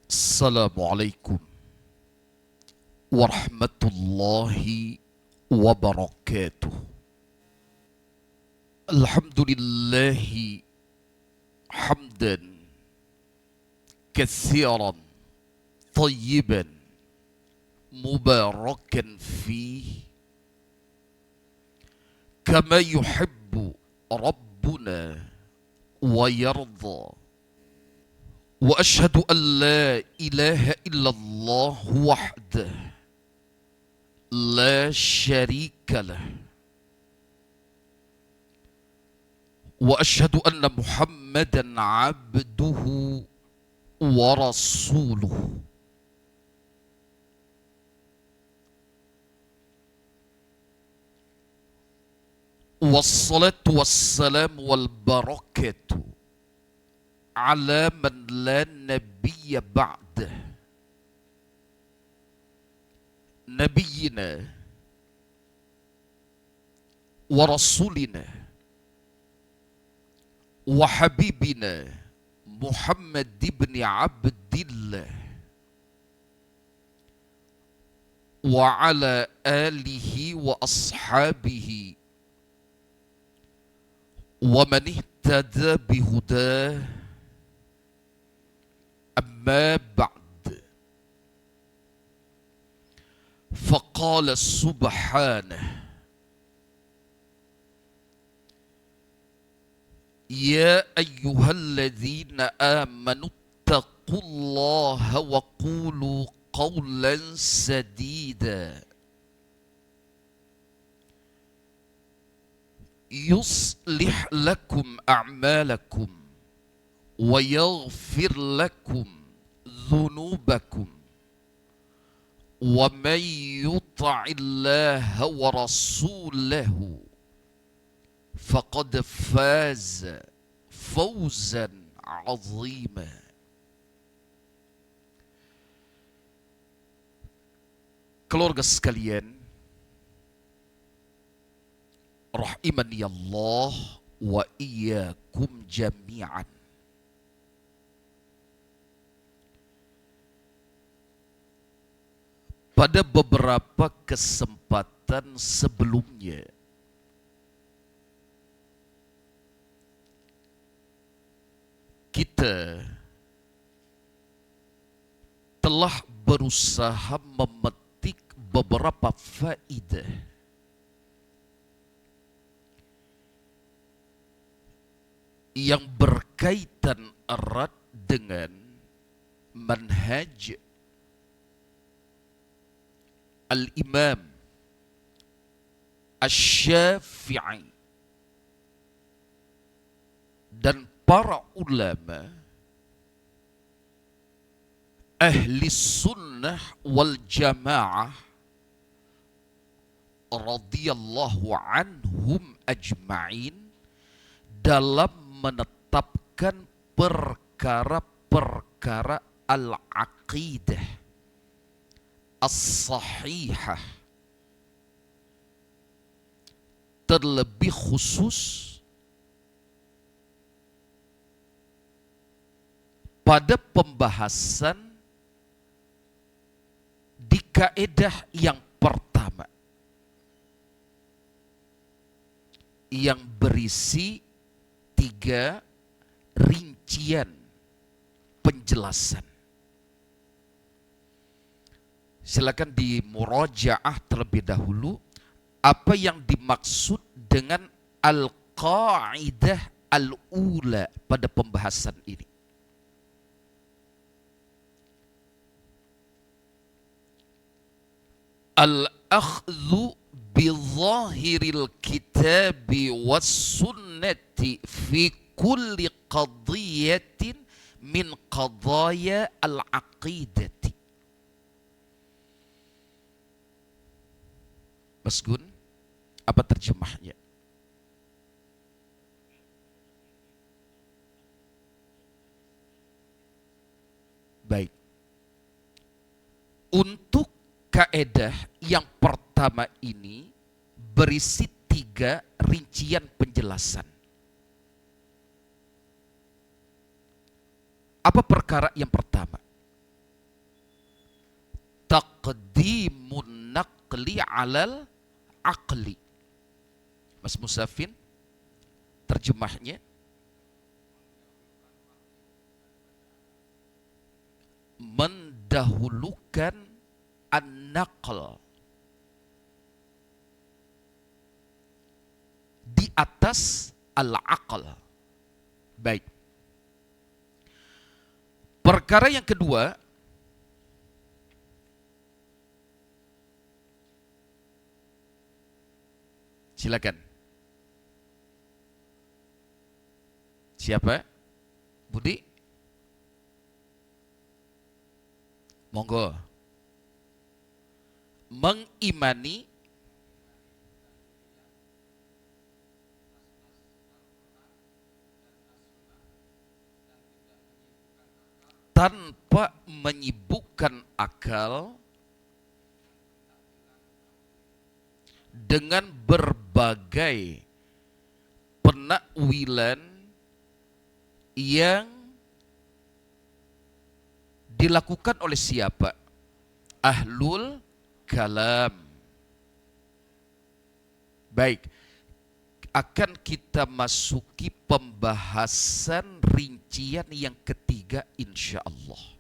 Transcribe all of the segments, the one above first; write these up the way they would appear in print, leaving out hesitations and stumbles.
Assalamualaikum warahmatullahi wabarakatuh. Alhamdulillahi hamdan katsiran tayyiban mubarakan fih kama yuhibbu rabbuna wa yarda. Wa ashhadu an la ilaha illallah wahdah la syarika lah. Wa ashhadu anna Muhammadan abduhu wa rasuluh. Wassalatu wassalamu wal barakatuh ala man la nabiyya ba'dah nabiyyina wa rasulina wa habibina Muhammad ibn Abdillah wa ala alihi wa ashabihi wa man ihtada bihudah. أما بعد فقال سبحانه يا أيها الذين آمنوا اتقوا الله وقولوا قولا سديدا يصلح لكم أعمالكم ويغفر لكم ذنوبكم ومن يطع الله ورسوله فقد فاز فوزا عظيما. Keluarga sekalian, rahimani Allah wa iyyakum jami'an. Pada beberapa kesempatan sebelumnya kita telah berusaha memetik beberapa faedah yang berkaitan erat dengan manhaj Al-Imam Asy-Syafi'i dan para ulama ahli sunnah wal jamaah radhiyallahu anhum ajma'in dalam menetapkan perkara-perkara al-aqidah as-sahihah, terlebih khusus pada pembahasan di kaidah yang pertama yang berisi 3 rincian penjelasan. Silakan di murajaah terlebih dahulu apa yang dimaksud dengan al-qaidah al-ula pada pembahasan ini. Al-akhdhu bi dhahiril kitabi was sunnati fi kulli qadiyatin min qadaya al-aqidati. Mas Gun, apa terjemahnya? Baik. Untuk kaedah yang pertama ini berisi 3 rincian penjelasan. Apa perkara yang pertama? tahrimun naqli alal aqli. Mas Musafin, terjemahnya mendahulukan an-naql di atas al-aql. Baik. Perkara yang kedua, silakan. Siapa? Budi? Monggo. Mengimani tanpa menyibukkan akal dengan berbagai penakwilan yang dilakukan oleh siapa? Ahlul kalam. Baik, akan kita masuki pembahasan rincian yang ketiga insya Allah.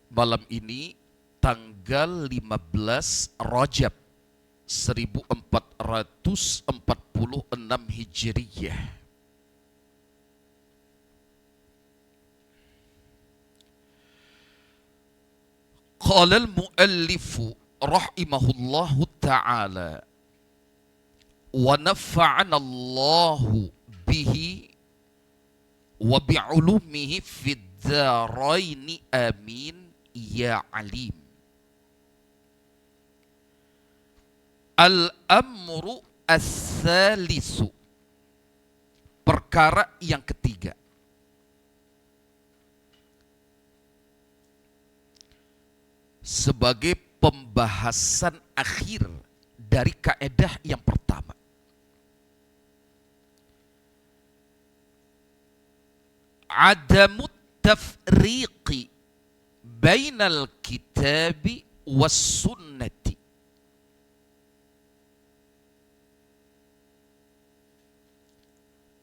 Malam ini tanggal 15 Rajab 1446 Hijriyah. Qala al-muallifu rahimahullahu ta'ala wa nafa'ana Allahu bihi wa bi'ulumihi fid dharaini amin ya alim. Al-amru as-salisu, perkara yang ketiga. Sebagai pembahasan akhir dari kaedah yang pertama. Adamut tafriqi bainal kitabi was sunnati.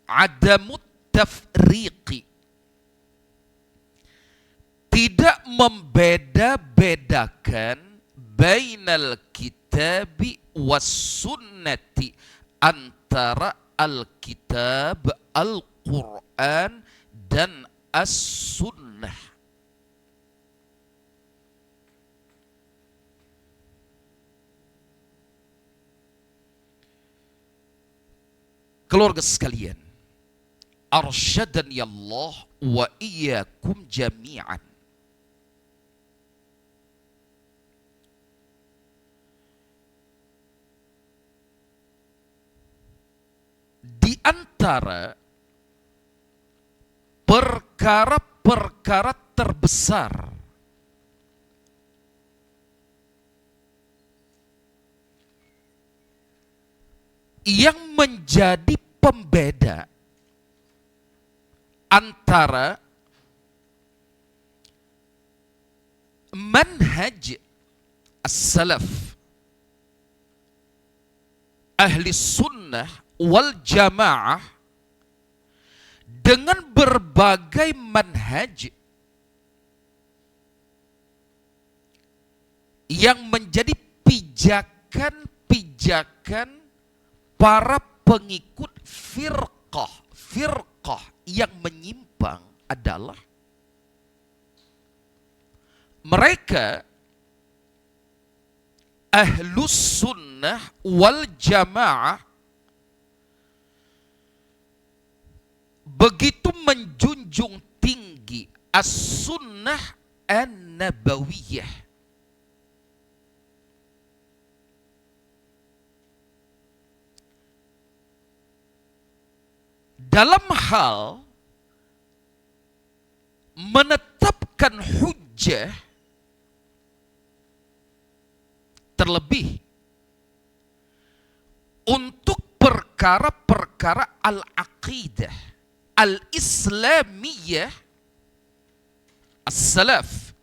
Adamut tafriqi, tidak membeda-bedakan bainal kitabi was sunnati, antara al-kitab Al-Quran dan as-sunnah. Keluarga sekalian, arsyadani Allah wa iyyakum jami'an. Di antara perkara-perkara terbesar yang menjadi pembeda antara manhaj as-salaf ahli sunnah wal jamaah dengan berbagai manhaj yang menjadi pijakan-pijakan para pengikut firqah yang menyimpang adalah mereka ahlus sunnah wal jamaah begitu menjunjung tinggi as-sunnah an-nabawiyah. Dalam hal menetapkan hujjah, terlebih untuk perkara-perkara al-aqidah, al-islamiyah, as-salaf,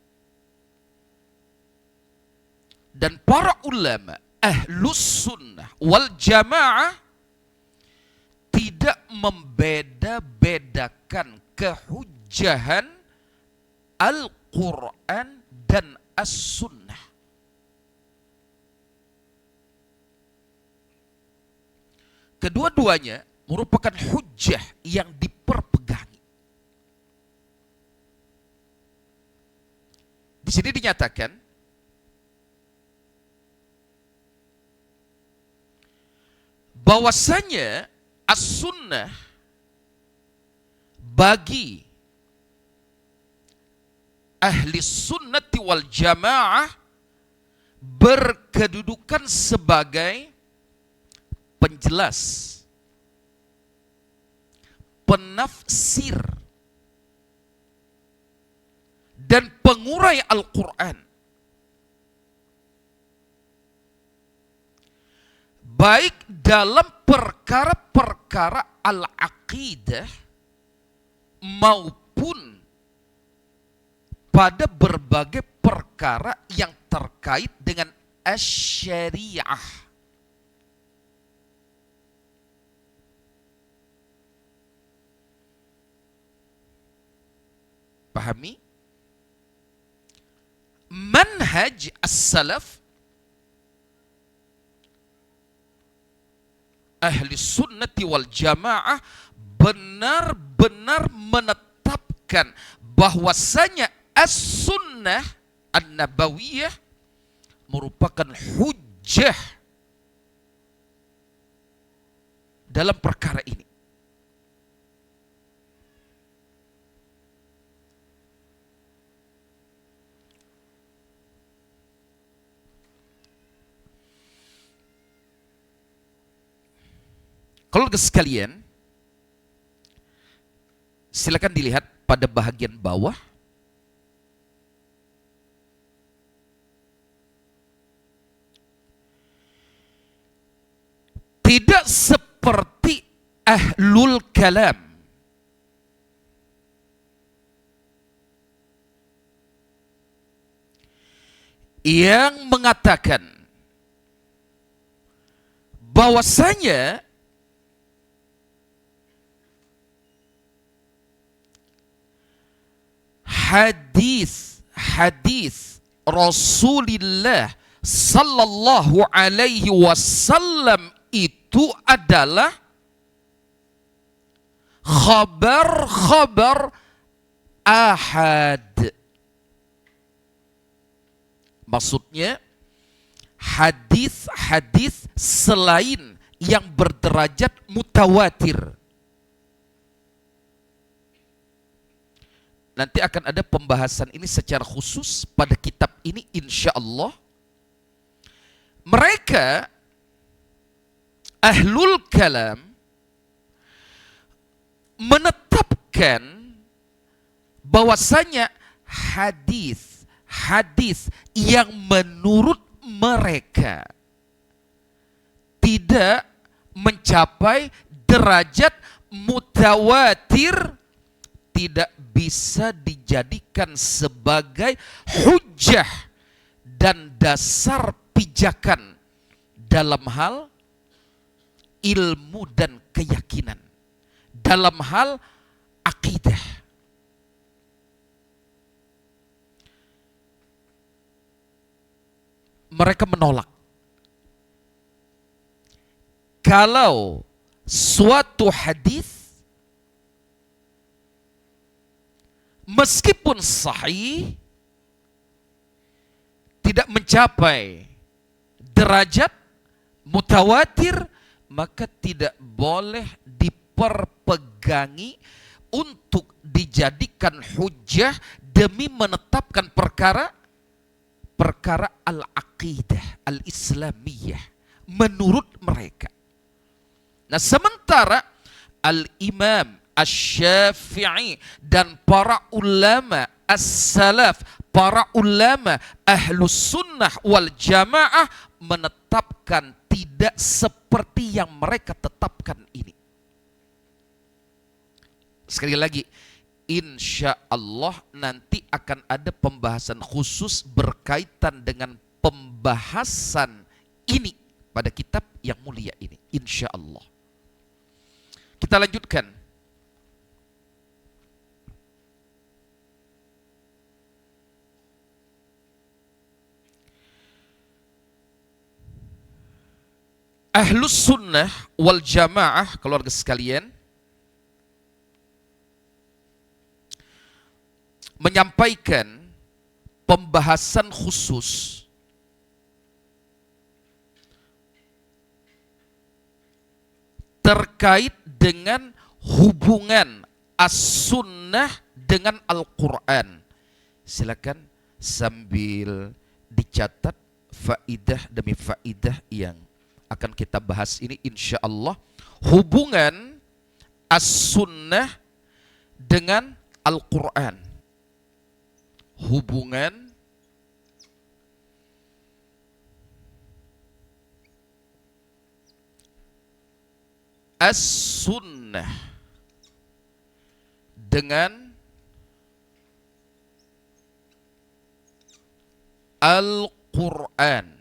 dan para ulama ahlus sunnah wal jamaah tidak membeda-bedakan kehujahan Al-Quran dan As-Sunnah. Kedua-duanya merupakan hujjah yang diperpegangi. Di sini dinyatakan bahwasanya As-Sunnah bagi ahli sunnati wal jamaah berkedudukan sebagai penjelas, penafsir, dan pengurai Al-Quran, baik dalam perkara-perkara al-aqidah maupun pada berbagai perkara yang terkait dengan asy-syariah. Pahami? Manhaj as-salaf, ahli sunnati wal jamaah, benar-benar menetapkan bahwasanya as-sunnah an-nabawiyah merupakan hujjah dalam perkara ini. Keluarga sekalian, silakan dilihat pada bahagian bawah. Tidak seperti ahlul kalam yang mengatakan bahwasanya hadis Rasulullah sallallahu alaihi wasallam itu adalah khabar-khabar ahad. Maksudnya hadis-hadis selain yang berderajat mutawatir. Nanti akan ada pembahasan ini secara khusus pada kitab ini insya Allah. Mereka ahlul kalam menetapkan bahwasanya hadis yang menurut mereka tidak mencapai derajat mutawatir tidak bisa dijadikan sebagai hujjah dan dasar pijakan dalam hal ilmu dan keyakinan, dalam hal akidah. Mereka menolak kalau suatu hadis meskipun sahih tidak mencapai derajat mutawatir, maka tidak boleh diperpegangi untuk dijadikan hujjah demi menetapkan perkara al-aqidah al-islamiyah menurut mereka. Nah, sementara al-imam Asy-Syafi'i dan para ulama as-salaf, para ulama ahlus sunnah wal jamaah menetapkan tidak seperti yang mereka tetapkan ini. Sekali lagi, insya Allah nanti akan ada pembahasan khusus berkaitan dengan pembahasan ini pada kitab yang mulia ini, insya Allah. Kita lanjutkan. Ahlus sunnah wal jamaah, keluarga sekalian, menyampaikan pembahasan khusus terkait dengan hubungan as-sunnah dengan Al-Quran. Silakan sambil dicatat faidah demi faidah yang akan kita bahas ini, insya Allah. Hubungan as-sunnah dengan Al-Quran. Hubungan as-sunnah dengan Al-Quran.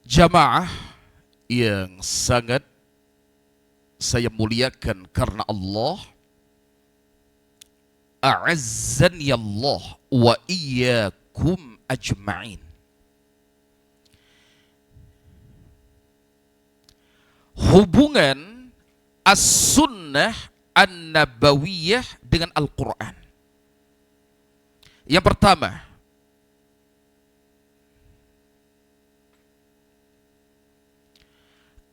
Jamaah yang sangat saya muliakan karena Allah, a'azzani Allah wa iyyakum ajma'in. Hubungan as-sunnah an-nabawiyah dengan Al-Quran. Yang pertama,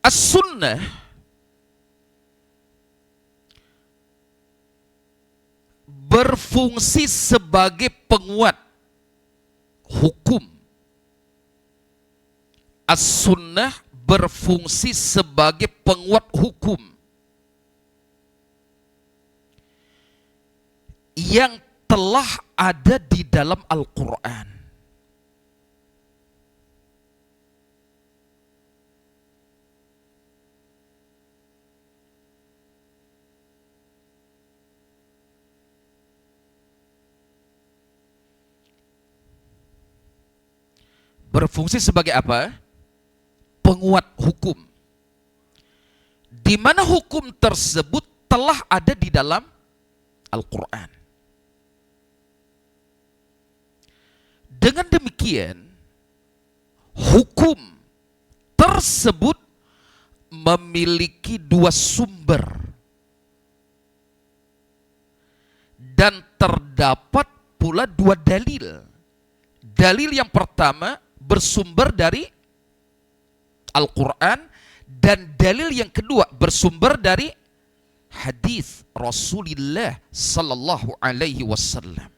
as-sunnah berfungsi sebagai penguat hukum. As-sunnah berfungsi sebagai penguat hukum yang telah ada di dalam Al-Quran. Berfungsi sebagai apa? Penguat hukum. Di mana hukum tersebut telah ada di dalam Al-Quran. Dengan demikian, hukum tersebut memiliki dua sumber. Dan terdapat pula dua dalil. Dalil yang pertama bersumber dari Al-Quran, dan dalil yang kedua bersumber dari hadis Rasulullah sallallahu alaihi wasallam.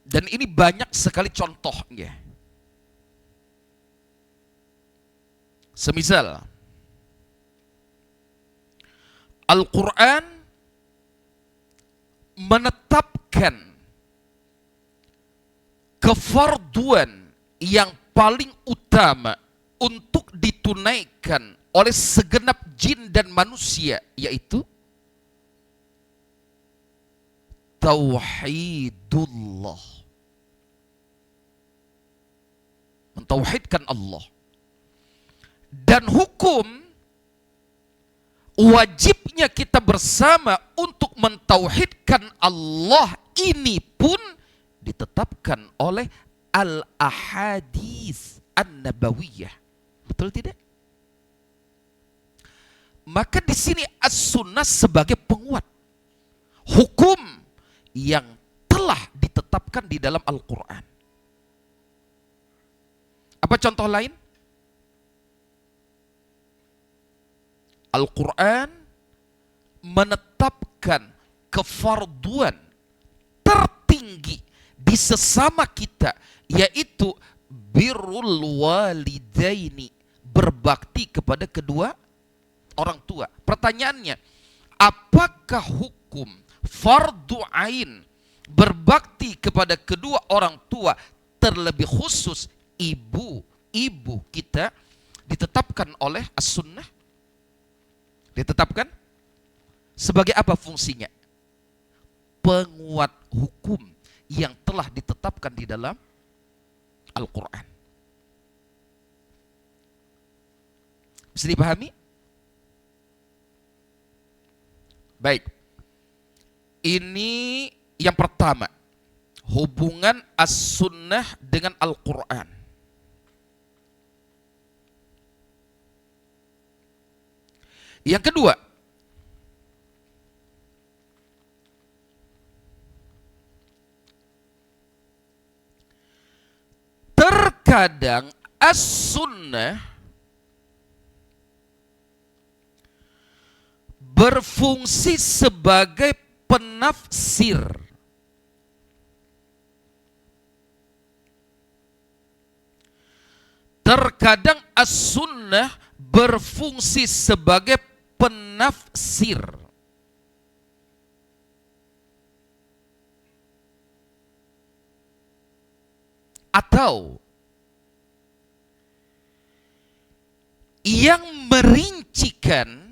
Dan ini banyak sekali contohnya. Semisal Al-Quran menetapkan kefarduan yang paling utama untuk ditunaikan oleh segenap jin dan manusia, yaitu tauhidullah, mentauhidkan Allah. Dan hukum wajibnya kita bersama untuk mentauhidkan Allah ini pun ditetapkan oleh al-ahadits an-nabawiyah. Betul tidak? Maka di sini as-sunnah sebagai penguat hukum yang telah ditetapkan di dalam Al-Quran. Apa contoh lain? Al-Quran menetapkan kefarduan tertinggi di sesama kita, yaitu birrul walidaini, berbakti kepada kedua orang tua. Pertanyaannya, Apakah hukum fardu ain berbakti kepada kedua orang tua, terlebih khusus ibu kita, ditetapkan oleh as-sunnah? Ditetapkan sebagai apa fungsinya? Penguat hukum yang telah ditetapkan di dalam Al-Quran. Bisa dipahami? Baik. Ini yang pertama, hubungan as-sunnah dengan Al-Quran. Yang kedua, terkadang as-sunnah berfungsi sebagai penafsir. Terkadang as-sunnah berfungsi sebagai penafsir. Atau yang merincikan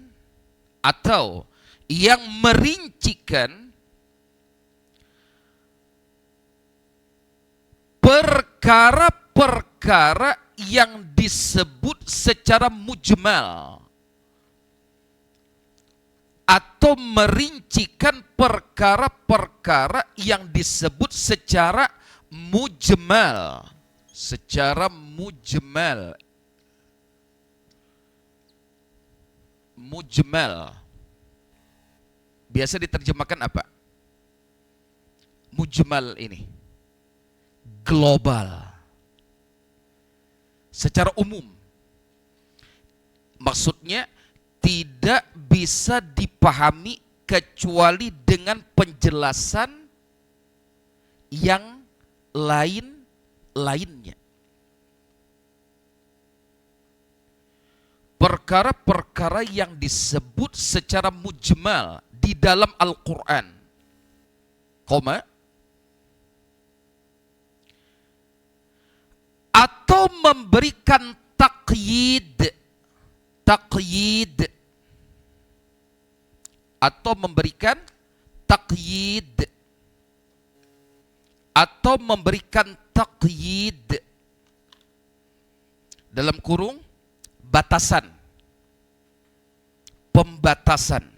perkara-perkara yang disebut secara mujmal, atau merincikan perkara-perkara yang disebut secara mujmal. Mujmal biasa diterjemahkan apa? Mujmal ini global, secara umum. Maksudnya tidak bisa dipahami kecuali dengan penjelasan yang lainnya. Perkara-perkara yang disebut secara mujmal di dalam Al-Quran, atau memberikan taqyid, atau memberikan taqyid dalam kurung batasan, pembatasan.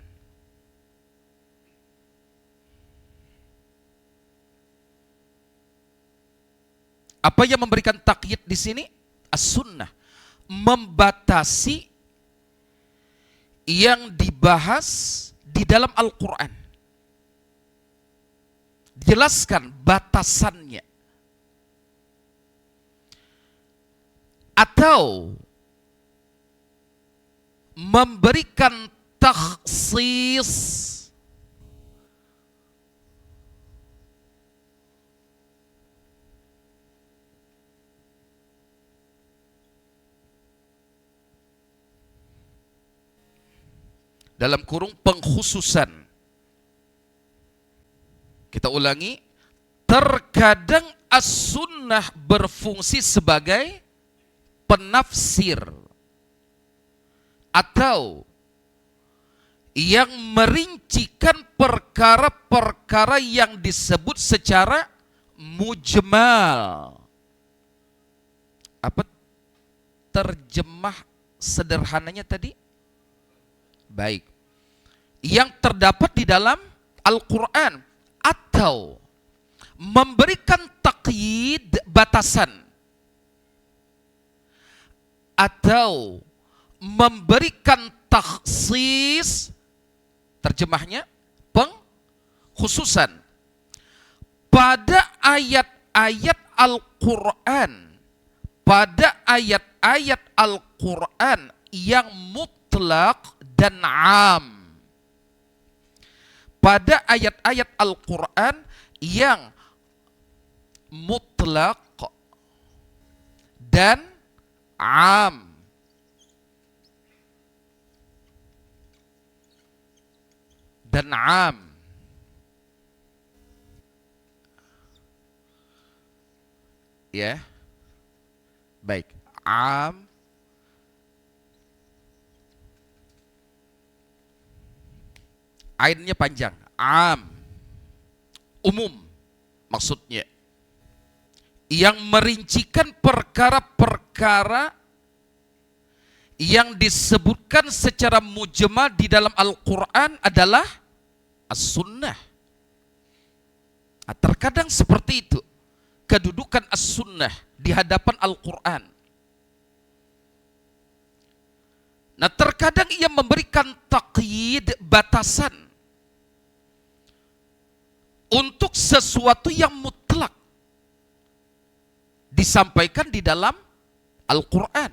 Apa yang memberikan taqyid di sini? As-sunnah membatasi yang dibahas di dalam Al-Quran. Jelaskan batasannya. Atau memberikan takhsis, dalam kurung pengkhususan. Kita ulangi, terkadang as-sunnah berfungsi sebagai penafsir atau yang merincikan perkara-perkara yang disebut secara mujmal. Apa terjemah sederhananya tadi? Baik. Yang terdapat di dalam Al-Quran, atau memberikan taqyid, batasan, atau memberikan takhsis, terjemahnya pengkhususan, pada ayat-ayat Al-Quran, yang mutlak dan am, pada ayat-ayat Al-Quran yang mutlak dan am. dan am. Ya. Baik. Am. Ainnya panjang. Am. Umum maksudnya. Yang merincikan perkara-perkara yang disebutkan secara mujmal di dalam Al-Quran adalah As-Sunnah. Nah, terkadang seperti itu kedudukan As-Sunnah di hadapan Al-Quran. Nah, terkadang ia memberikan taqyid, batasan untuk sesuatu yang mutlak disampaikan di dalam Al-Quran.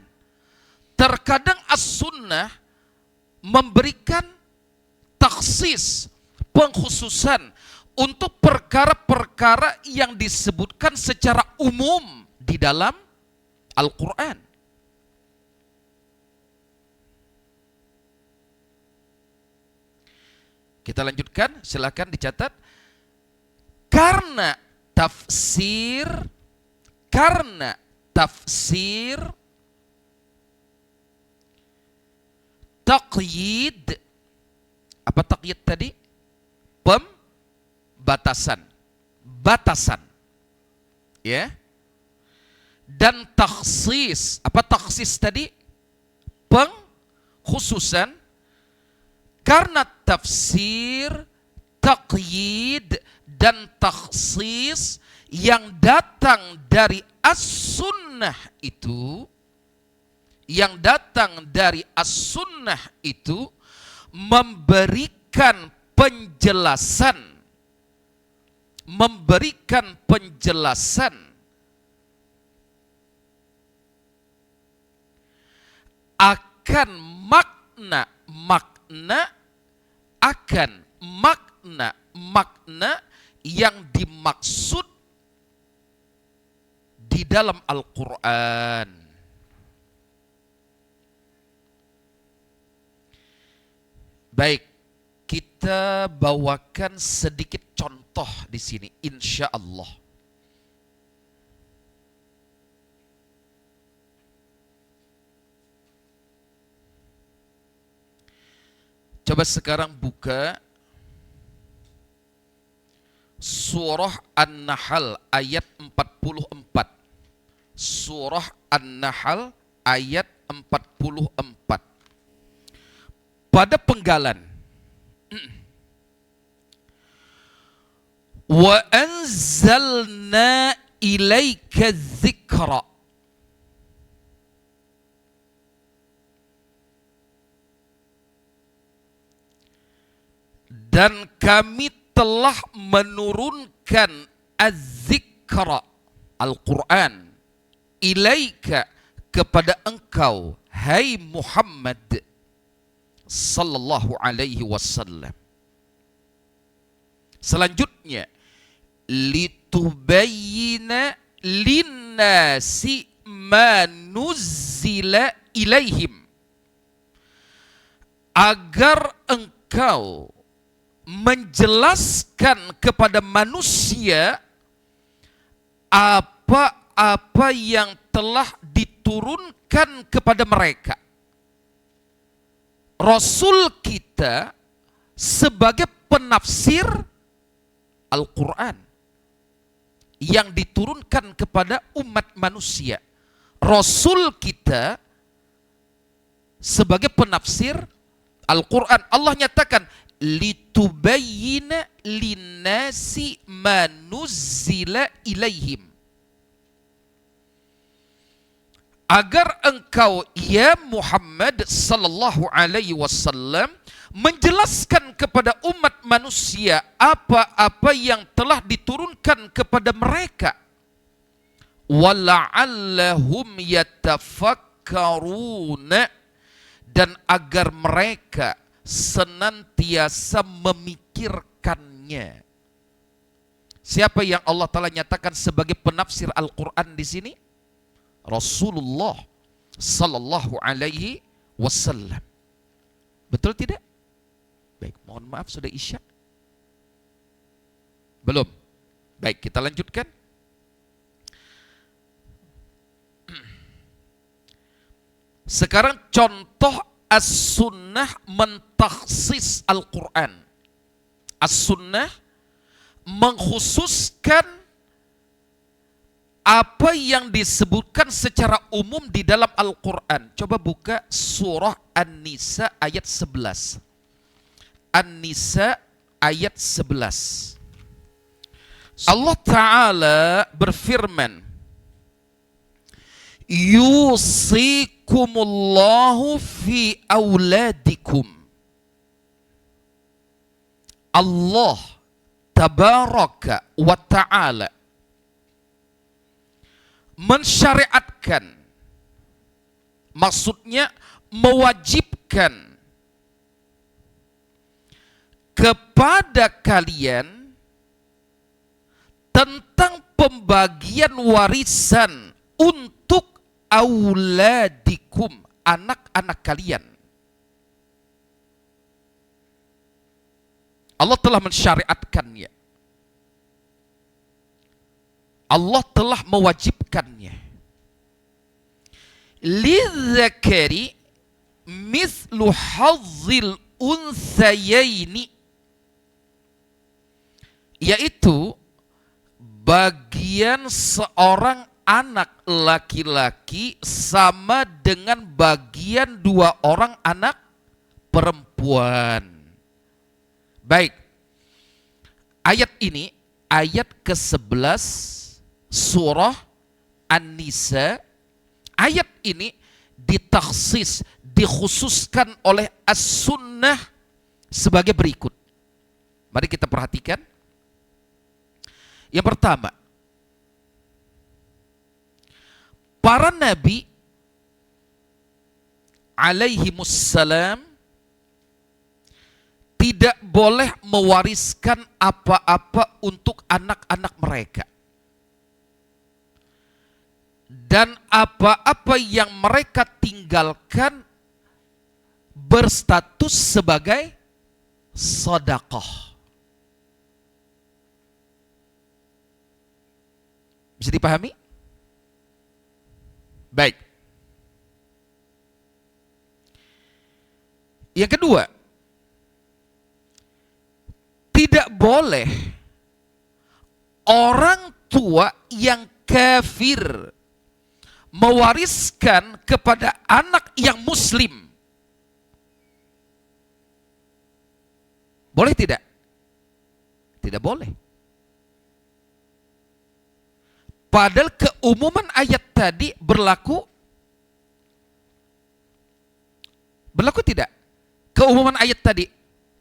Terkadang As-Sunnah memberikan taksis, pengkhususan untuk perkara-perkara yang disebutkan secara umum di dalam Al-Quran. Kita lanjutkan, silakan dicatat. Karena tafsir taqyid, apa taqyid tadi? Batasan, ya. Dan takhsis, apa takhsis tadi? Pengkhususan. Karena tafsir, taqyid, dan takhsis yang datang dari As-Sunnah itu, memberikan penjelasan akan makna yang dimaksud di dalam Al-Quran. Baik, kita bawakan sedikit contoh di sini, insya Allah. Coba sekarang buka Surah An-Nahl ayat 44. Surah An-Nahl ayat 44. Pada penggalan. Wa anzalna ilaika dzikra. Dan kami telah menurunkan az-zikra, Al-Quran, ilaika, kepada engkau, hai Muhammad sallallahu alaihi wasallam. Selanjutnya, litubayyina linnasi ma nuzzila ilaihim, agar engkau menjelaskan kepada manusia apa-apa yang telah diturunkan kepada mereka. Rasul kita sebagai penafsir Al-Quran yang diturunkan kepada umat manusia. Rasul kita sebagai penafsir Al-Quran. Allah nyatakan, litubayyina linnasi ma nuzzila ilaihim, agar engkau ya Muhammad sallallahu alaihi wasallam menjelaskan kepada umat manusia apa-apa yang telah diturunkan kepada mereka, wala'allahum yatafakkaruna, dan agar mereka senantiasa memikirkannya. Siapa yang Allah Ta'ala nyatakan sebagai penafsir Al-Quran di sini? Rasulullah sallallahu alaihi wasallam. Betul tidak? Baik, mohon maaf sudah Isya? Belum. Baik, kita lanjutkan. Sekarang contoh as-sunnah mentakhsis Al-Quran. As-sunnah mengkhususkan apa yang disebutkan secara umum di dalam Al-Quran. Coba buka surah An-Nisa ayat 11. An-Nisa ayat 11. Allah Ta'ala berfirman, yusikumullahu fi auladikum. Allah tabaraka wa ta'ala mensyariatkan, maksudnya mewajibkan kepada kalian tentang pembagian warisan untuk auladikum, anak-anak kalian. Allah telah mensyariatkannya. Allah telah mewajibkannya. Lidzakari mithlu hazzil unthayaini, yaitu bagian seorang anak laki-laki sama dengan bagian dua orang anak perempuan. Baik, ayat ini ayat ke-11 surah An-Nisa. Ayat ini ditakhsis, dikhususkan oleh as-sunnah sebagai berikut. Mari kita perhatikan. Yang pertama, para nabi alaihimussalam tidak boleh mewariskan apa-apa untuk anak-anak mereka. Dan apa-apa yang mereka tinggalkan berstatus sebagai sedekah. Bisa dipahami? Baik. Yang kedua, tidak boleh orang tua yang kafir mewariskan kepada anak yang muslim. Boleh tidak? Tidak boleh. Padahal keumuman ayat tadi berlaku tidak? Keumuman ayat tadi,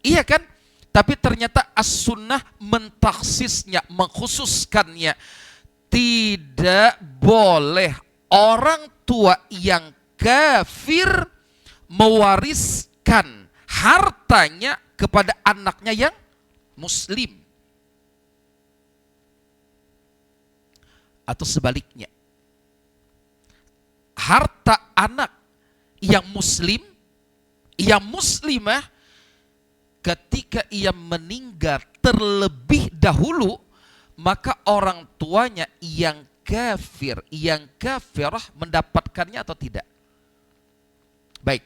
iya kan? Tapi ternyata as-sunnah mentakhsisnya, mengkhususkannya. Tidak boleh orang tua yang kafir mewariskan hartanya kepada anaknya yang muslim. Atau sebaliknya, harta anak yang muslim, yang muslimah, ketika ia meninggal terlebih dahulu, maka orang tuanya yang kafir, yang kafirah mendapatkannya atau tidak? Baik,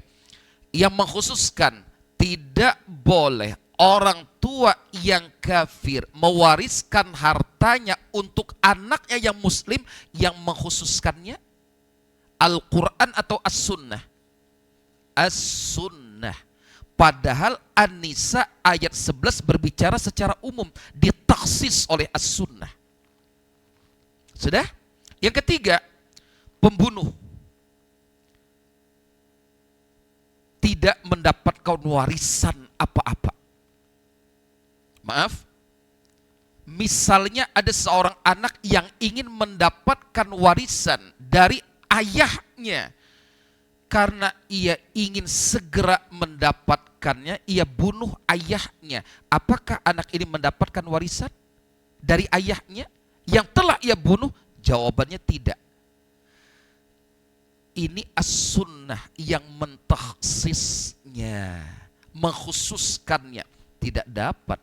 yang mengkhususkan tidak boleh orang tua yang kafir mewariskan hartanya untuk anaknya yang muslim, yang mengkhususkannya Al-Quran atau As-Sunnah? As-Sunnah. Padahal An-Nisa ayat 11 berbicara secara umum, ditaksis oleh As-Sunnah. Sudah? Yang ketiga, pembunuh tidak mendapatkan warisan apa-apa. Maaf, misalnya ada seorang anak yang ingin mendapatkan warisan dari ayahnya, karena ia ingin segera mendapatkannya, ia bunuh ayahnya. Apakah anak ini mendapatkan warisan dari ayahnya yang telah ia bunuh? Jawabannya tidak. Ini as-sunnah yang mentakhsisnya, mengkhususkannya. tidak dapat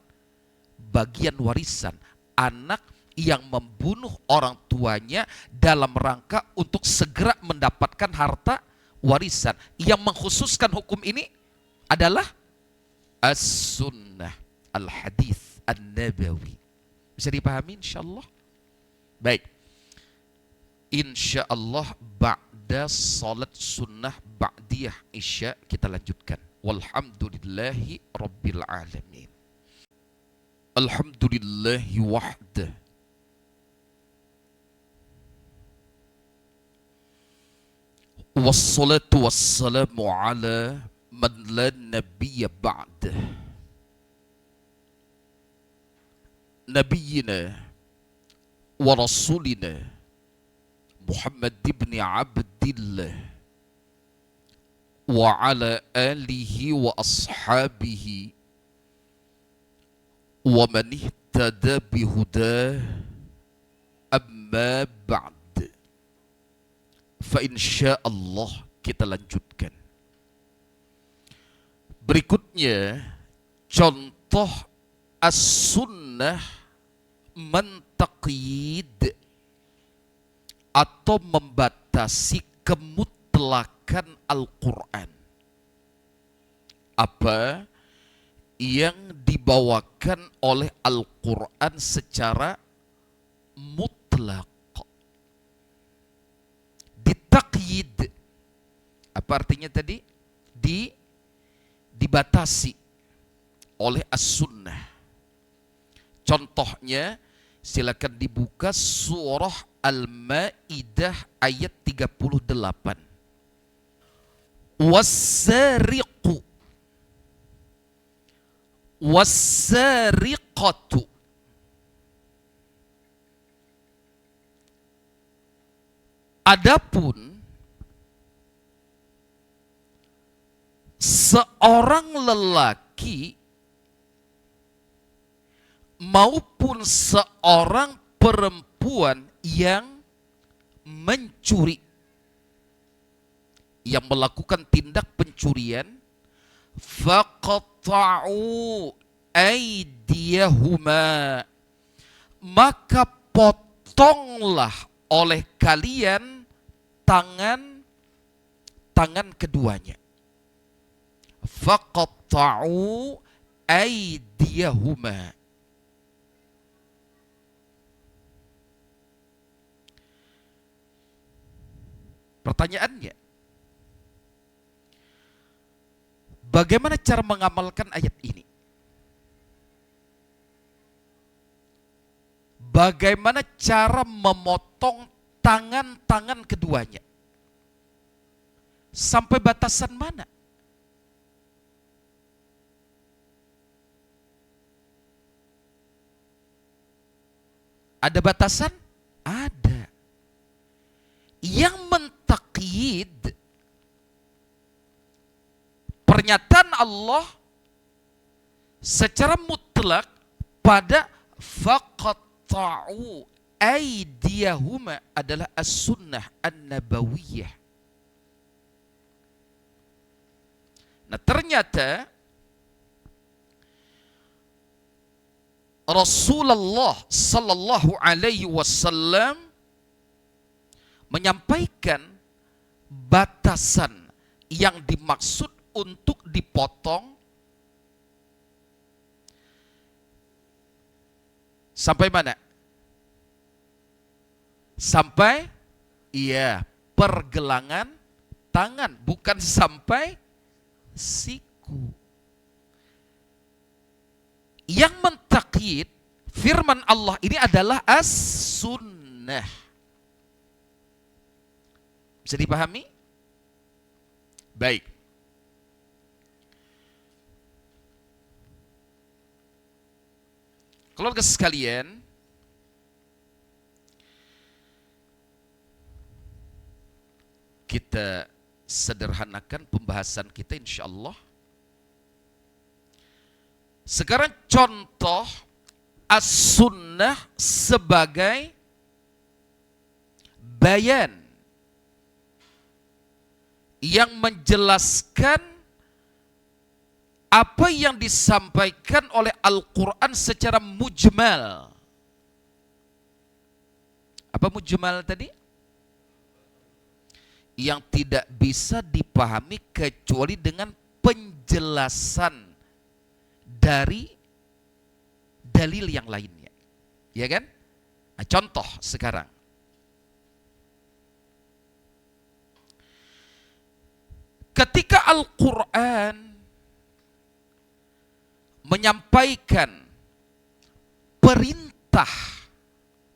bagian warisan. Anak yang membunuh orang tuanya dalam rangka untuk segera mendapatkan harta warisan. Yang mengkhususkan hukum ini adalah as-sunnah, al-hadith, an-nabawi. Bisa dipahami insyaallah? Baik. Insyaallah ba'da salat sunnah ba'diyah isya kita lanjutkan. Walhamdulillahi rabbil alamin. Alhamdulillahi wahdah. Wassalatu wassalamu ala man la nabiyya ba'dah. Nabiyyina wa rasulina Muhammad ibn Abdillah wa ala alihi wa ashabihi wa man ihtada bihudah amma ba'd. Fa insyaallah kita lanjutkan. Berikutnya contoh as-sunnah mentaqyid atau membatasi kemutlakan Al-Quran. Apa yang dibawakan oleh Al-Quran secara mutlak. Ditakyid. Apa artinya tadi? Dibatasi oleh as-sunnah. Contohnya silakan dibuka surah Al-Maidah ayat 38. Was-sariqu was-sariqatu. Adapun seorang lelaki maupun seorang perempuan yang mencuri, yang melakukan tindak pencurian, faqta'u aydiyahuma, maka potonglah oleh kalian tangan keduanya. Faqta'u aydiyahuma. Pertanyaannya, bagaimana cara mengamalkan ayat ini? Bagaimana cara memotong tangan-tangan keduanya? Sampai batasan mana? Ada batasan? Ada. Yang mentakyid pernyataan Allah secara mutlak pada faqta'u aydiyahuma adalah as-sunnah an-nabawiyah. Nah, ternyata Rasulullah sallallahu alaihi wasallam menyampaikan batasan yang dimaksud untuk dipotong sampai mana? Sampai pergelangan tangan, bukan sampai siku. Yang mentakyid firman Allah ini adalah as-sunnah. Bisa dipahami? Baik. Keluarga sekalian, kita sederhanakan pembahasan kita insyaallah. Sekarang contoh as-sunnah sebagai bayan yang menjelaskan apa yang disampaikan oleh Al-Quran secara mujmal. Apa mujmal tadi? Yang tidak bisa dipahami kecuali dengan penjelasan dari dalil yang lainnya. Ya kan? Nah, contoh sekarang. Ketika Al-Quran menyampaikan perintah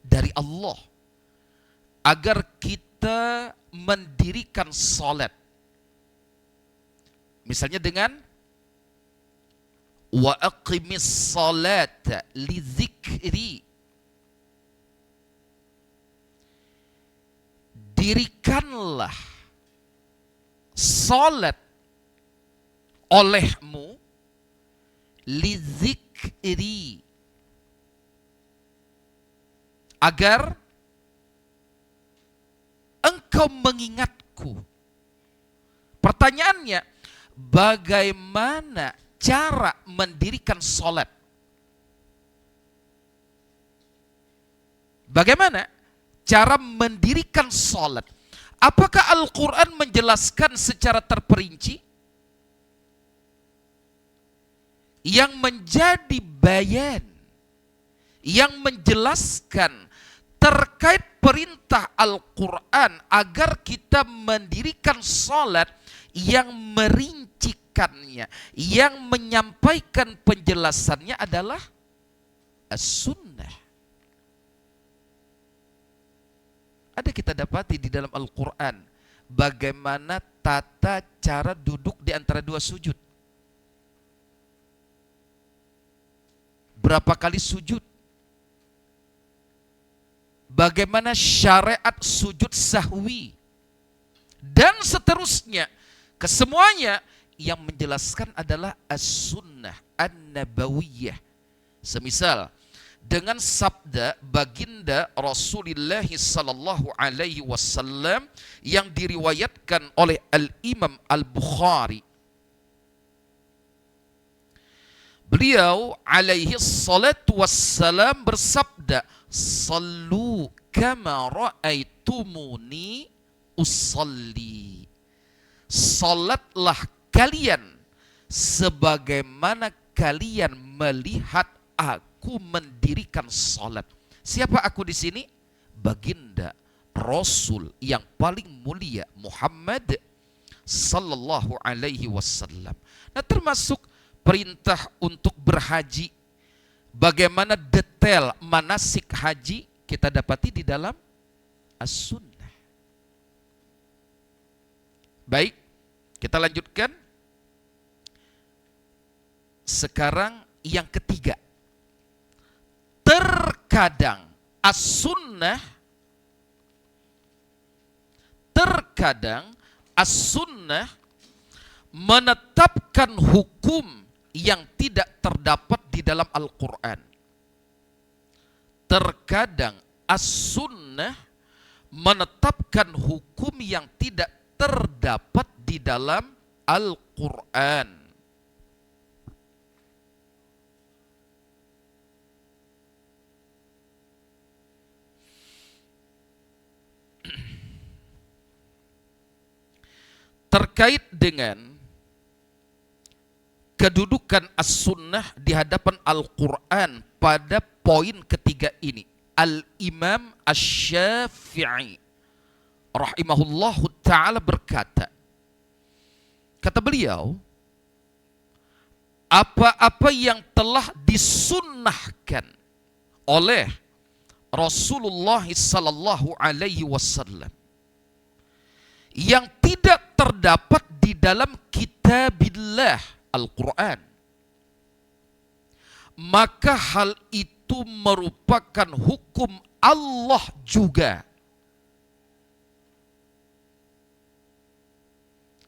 dari Allah agar kita mendirikan salat, misalnya dengan wa aqimis salata li dzikri, dirikanlah salat olehmu li dzikri, agar engkau mengingatku. Pertanyaannya, bagaimana cara mendirikan salat? Bagaimana cara mendirikan salat? Apakah Al-Quran menjelaskan secara terperinci? Yang menjadi bayan, yang menjelaskan terkait perintah Al-Quran agar kita mendirikan salat, yang merincikannya, yang menyampaikan penjelasannya adalah As-Sunnah. Ada kita dapati di dalam Al-Quran bagaimana tata cara duduk di antara dua sujud. Berapa kali sujud? Bagaimana syariat sujud sahwi? Dan seterusnya. Kesemuanya yang menjelaskan adalah As-Sunnah An-Nabawiyah. Semisal dengan sabda baginda Rasulullah sallallahu alaihi wasallam yang diriwayatkan oleh Al-Imam Al-Bukhari. Beliau alaihi salatu wassalam bersabda, "Sallu kama ra'aitumuni usalli." Salatlah kalian sebagaimana kalian melihat aku mendirikan salat. Siapa aku di sini? Baginda Rasul yang paling mulia Muhammad sallallahu alaihi wasallam. Nah, termasuk perintah untuk berhaji. Bagaimana detail manasik haji kita dapati di dalam As-Sunnah. Baik, kita lanjutkan. Sekarang yang ketiga. Terkadang As-Sunnah menetapkan hukum yang tidak terdapat di dalam Al-Quran. Terkadang As-Sunnah menetapkan hukum yang tidak terdapat di dalam Al-Quran. Terkait dengan kedudukan As-Sunnah di hadapan Al-Quran pada poin ketiga ini, Al-Imam Asy-Syafi'i rahimahullahu ta'ala berkata, kata beliau, apa-apa yang telah disunnahkan oleh Rasulullah sallallahu alaihi wasallam yang tidak terdapat di dalam kitabillah Al-Quran, maka hal itu merupakan hukum Allah juga.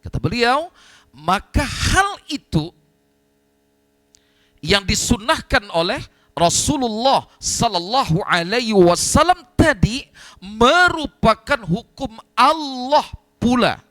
Kata beliau, maka hal itu yang disunnahkan oleh Rasulullah sallallahu alaihi wasallam tadi merupakan hukum Allah pula.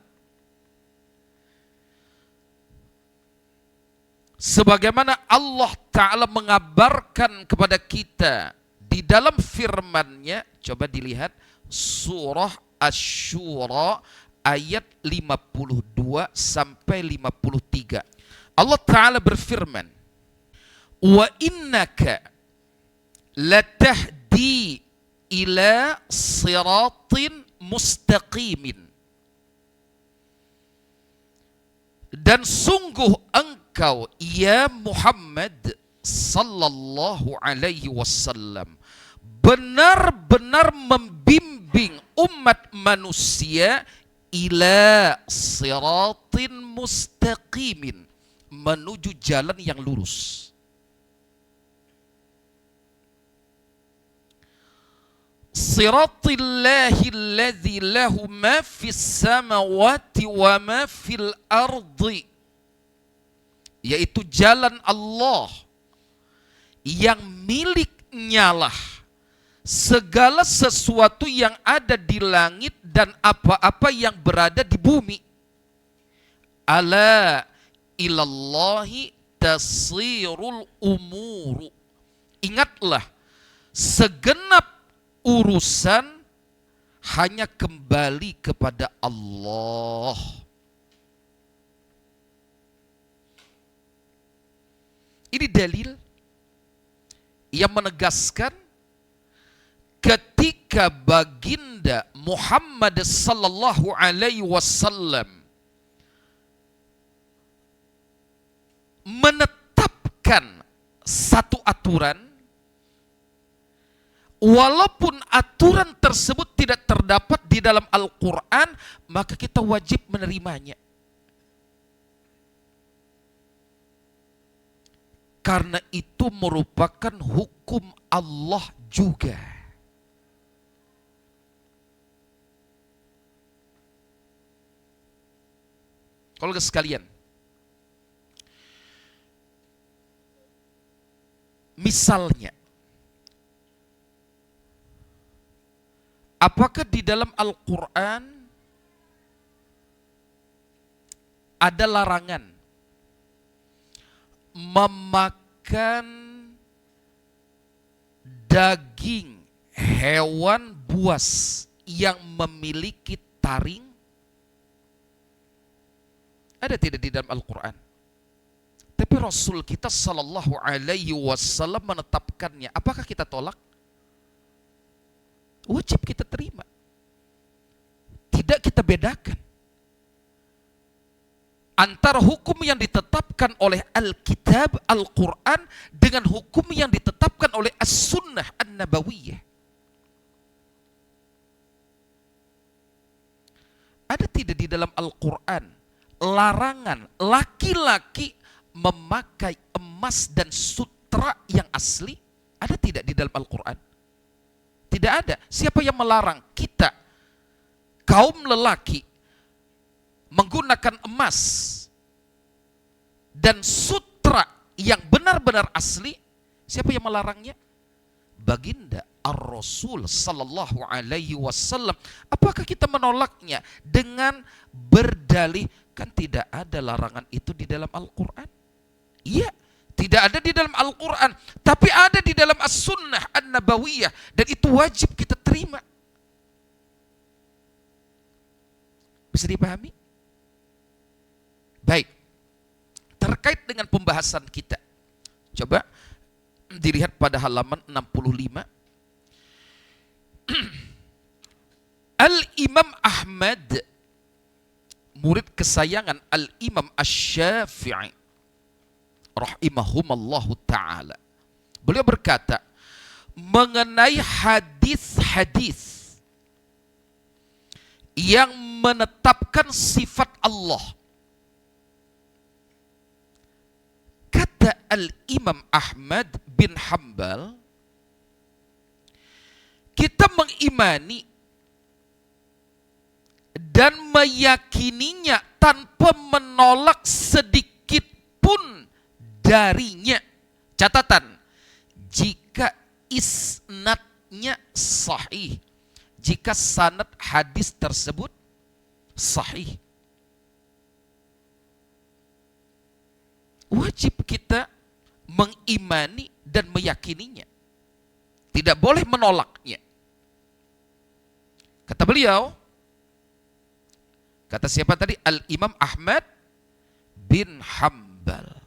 Sebagaimana Allah Ta'ala mengabarkan kepada kita di dalam firman-Nya, coba dilihat surah Asy-Syura ayat 52 sampai 53. Allah Ta'ala berfirman, "Wa innaka latahdi ila siratin mustaqimin." Dan sungguh engkau ya Muhammad sallallahu alaihi wasallam benar-benar membimbing umat manusia ila siratin mustaqimin, menuju jalan yang lurus. Siratillahi alladzi lahu ma fis samawati wa ma fil ardi, yaitu jalan Allah yang miliknya lah segala sesuatu yang ada di langit dan apa-apa yang berada di bumi. Ala ilallahi tasirul umuru. Ingatlah, segenap urusan hanya kembali kepada Allah. Ini dalil yang menegaskan ketika baginda Muhammad sallallahu alaihi wasallam menetapkan satu aturan, walaupun aturan tersebut tidak terdapat di dalam Al-Quran, maka kita wajib menerimanya. Karena itu merupakan hukum Allah juga. Kalau sekalian, misalnya, apakah di dalam Al-Quran ada larangan memakan daging hewan buas yang memiliki taring? Ada tidak di dalam Al-Quran? Tapi Rasul kita sallallahu alaihi wasallam menetapkannya. Apakah kita tolak? Wajib kita terima. Tidak kita bedakan antara hukum yang ditetapkan oleh Alkitab, Al-Quran, dengan hukum yang ditetapkan oleh As-Sunnah An-Nabawiyah. Ada tidak di dalam Al-Quran larangan laki-laki memakai emas dan sutra yang asli? Ada tidak di dalam Al-Quran? Tidak ada. Siapa yang melarang kita, kaum lelaki, menggunakan emas dan sutra yang benar-benar asli? Siapa yang melarangnya? Baginda Ar-Rasul sallallahu alaihi wasallam. Apakah kita menolaknya dengan berdalih, kan tidak ada larangan itu di dalam Al-Quran? Iya, tidak ada di dalam Al-Quran, tapi ada di dalam As-Sunnah An-Nabawiyah, dan itu wajib kita terima. Bisa dipahami? Baik, terkait dengan pembahasan kita, coba dilihat pada halaman 65. Al-Imam Ahmad, murid kesayangan Al-Imam Asy-Syafi'i rahimahumallahu ta'ala, beliau berkata mengenai hadis-hadis yang menetapkan sifat Allah. Kata Al-Imam Ahmad bin Hanbal, kita mengimani dan meyakininya tanpa menolak sedikit pun darinya. Catatan, jika isnadnya sahih, jika sanad hadis tersebut sahih. wajib kita mengimani dan meyakininya. Tidak boleh menolaknya. Kata beliau, kata siapa tadi? Al-Imam Ahmad bin Hanbal.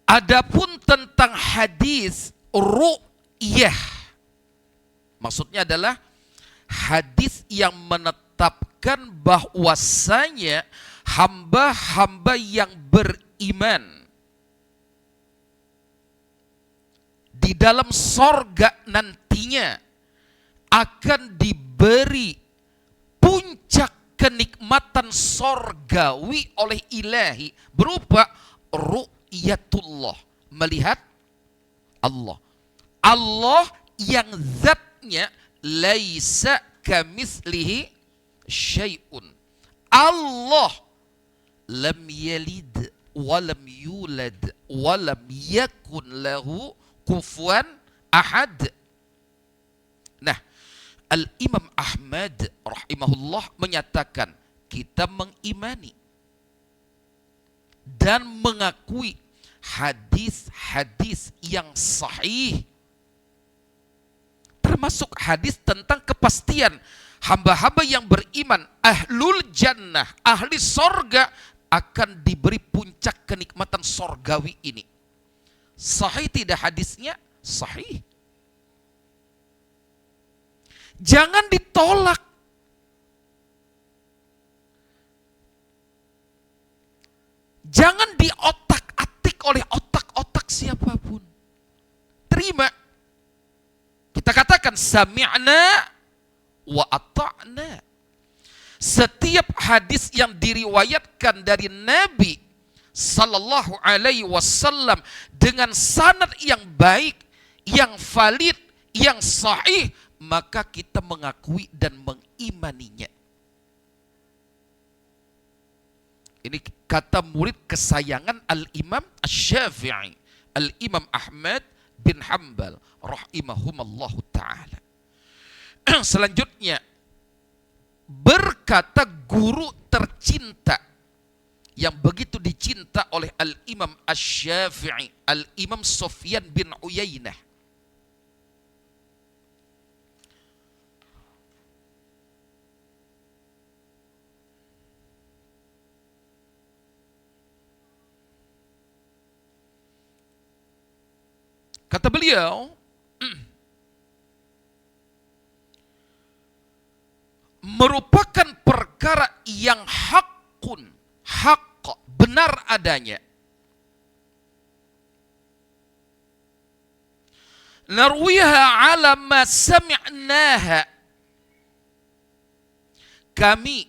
Adapun tentang hadis ru'yah, maksudnya adalah hadis yang menetapkan bahwasanya hamba-hamba yang beriman di dalam sorga nantinya akan diberi puncak kenikmatan sorgawi oleh ilahi berupa ru'yatullah, melihat Allah. Allah yang zatnya laisa kamitslihi syai'un. Allah lam yalid wa lam yulad wa lam yakun lahu kufuwan ahad. Nah, Al-Imam Ahmad rahimahullah menyatakan kita mengimani dan mengakui hadis-hadis yang sahih, termasuk hadis tentang kepastian hamba-hamba yang beriman, ahlul jannah, ahli sorga, akan diberi puncak kenikmatan sorgawi ini. Sahih tidak hadisnya? Sahih. Jangan ditolak. Jangan diotak-atik oleh otak-otak siapapun. Terima. Kita katakan sami'na wa ata'na. Setiap hadis yang diriwayatkan dari Nabi sallallahu alaihi wasallam dengan sanad yang baik, yang valid, yang sahih, maka kita mengakui dan mengimaninya. Ini kata murid kesayangan Al-Imam Asy-Syafi'i, Al-Imam Ahmad bin Hanbal rahimahumallahu ta'ala. Selanjutnya, berkata guru tercinta yang begitu dicinta oleh Al-Imam Asy-Syafi'i, Al-Imam Sufyan bin Uyainah. Kata beliau, merupakan perkara yang hakun, hak, benar adanya. Narwiha ala ma sami'naha. Kami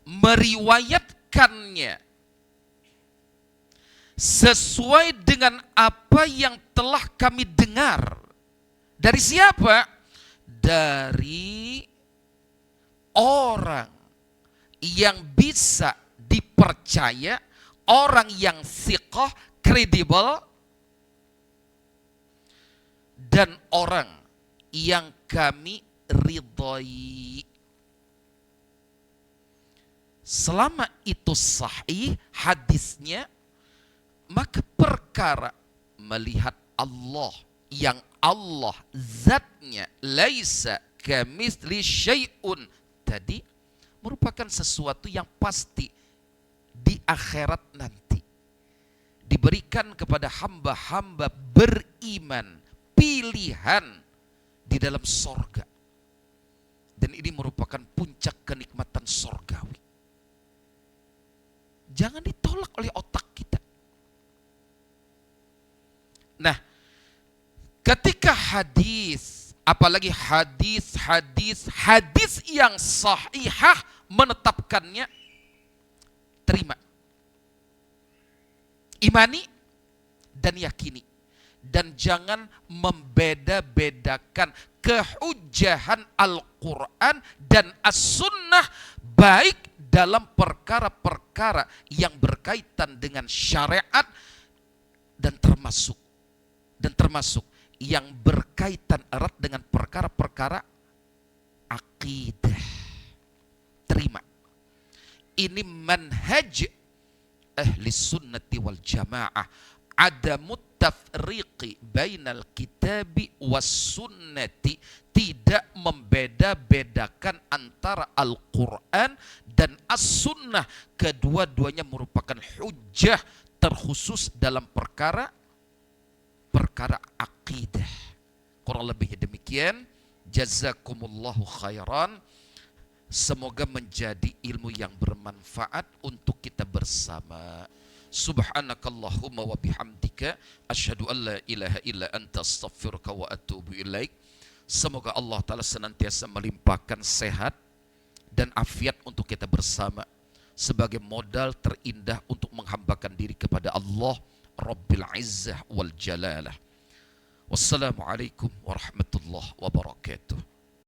meriwayatkannya sesuai dengan apa yang telah kami dengar. Dari siapa? Dari orang yang bisa dipercaya, orang yang thiqah, kredibel, dan orang yang kami ridhai. Selama itu sahih hadisnya, maka perkara melihat Allah yang Allah zatnya laisa kamitsli syai'un tadi merupakan sesuatu yang pasti di akhirat nanti diberikan kepada hamba-hamba beriman, pilihan di dalam sorga, dan ini merupakan puncak kenikmatan sorgawi. Jangan ditolak oleh otak kita. Nah, ketika hadis, apalagi hadis yang sahihah menetapkannya, terima, imani dan yakini, dan jangan membeda-bedakan kehujahan Al-Quran dan As-Sunnah baik dalam perkara-perkara yang berkaitan dengan syariat dan termasuk yang berkaitan erat dengan perkara-perkara akidah. ini manhaj ahli sunnati wal jamaah, adamut tafriqi bainal kitabi was sunnati, tidak membeda-bedakan antara Al-Quran dan As-Sunnah. Kedua-duanya merupakan hujjah terkhusus dalam perkara akidah. Kurang lebihnya demikian. Jazakumullahu khairan. Semoga menjadi ilmu yang bermanfaat untuk kita bersama. Subhanakallahumma wa bihamdika asyhadu an la ilaha illa anta astaghfiruka wa atubu ilaik. Semoga Allah Ta'ala senantiasa melimpahkan sehat dan afiat untuk kita bersama sebagai modal terindah untuk menghambakan diri kepada Allah Rabbil Izzah wal Jalalah. Wassalamualaikum warahmatullahi wabarakatuh.